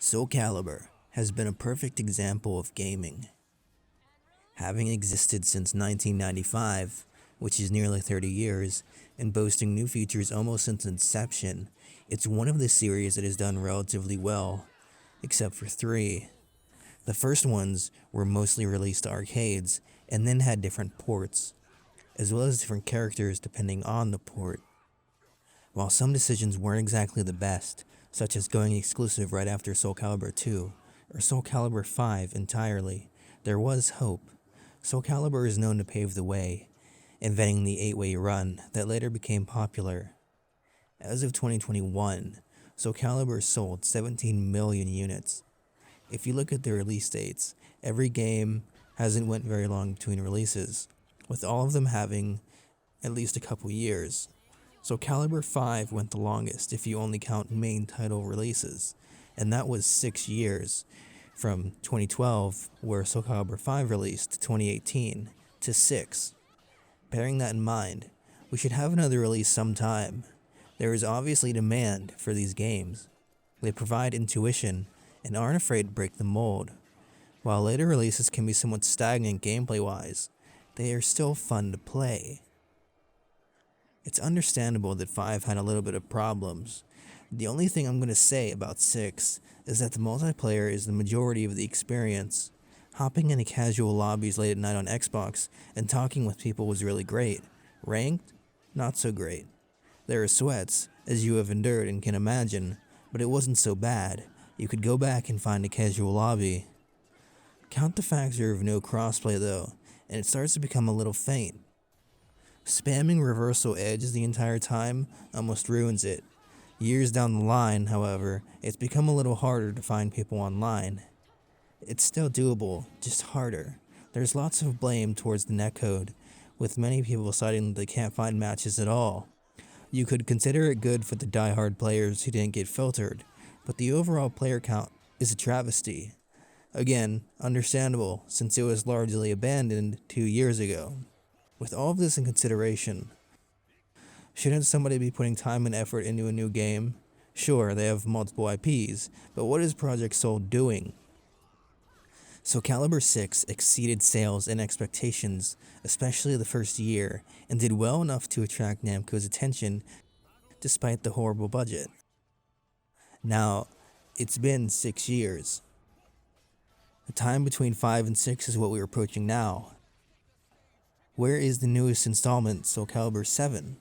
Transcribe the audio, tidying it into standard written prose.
Soulcalibur has been a perfect example of gaming. Having existed since 1995, which is nearly 30 years, and boasting new features almost since inception, it's one of the series that has done relatively well, except for three. The first ones were mostly released to arcades and then had different ports, as well as different characters depending on the port. While some decisions weren't exactly the best, such as going exclusive right after Soulcalibur 2, or Soulcalibur 5 entirely, there was hope. Soulcalibur is known to pave the way, inventing the 8-way run that later became popular. As of 2021, Soulcalibur sold 17 million units. If you look at the release dates, every game hasn't went very long between releases, with all of them having at least a couple years. Soulcalibur 5 went the longest if you only count main title releases, and that was 6 years, from 2012, where Soulcalibur 5 released, to 2018, to 6. Bearing that in mind, we should have another release sometime. There is obviously demand for these games. They provide intuition and aren't afraid to break the mold. While later releases can be somewhat stagnant gameplay-wise, they are still fun to play. It's understandable that 5 had a little bit of problems. The only thing I'm going to say about 6 is that the multiplayer is the majority of the experience. Hopping into casual lobbies late at night on Xbox and talking with people was really great. Ranked? Not so great. There are sweats, as you have endured and can imagine, but it wasn't so bad. You could go back and find a casual lobby. Count the factor of no crossplay though, and it starts to become a little faint. Spamming reversal edge the entire time almost ruins it. Years down the line, however, it's become a little harder to find people online. It's still doable, just harder. There's lots of blame towards the netcode, with many people citing that they can't find matches at all. You could consider it good for the die-hard players who didn't get filtered, but the overall player count is a travesty. Again, understandable, since it was largely abandoned 2 years ago. With all of this in consideration, shouldn't somebody be putting time and effort into a new game? Sure, they have multiple IPs, but what is Project Soul doing? Soulcalibur 6 exceeded sales and expectations, especially the first year, and did well enough to attract Namco's attention despite the horrible budget. Now, it's been 6 years. The time between 5 and 6 is what we're approaching now. Where is the newest installment, Soulcalibur 7?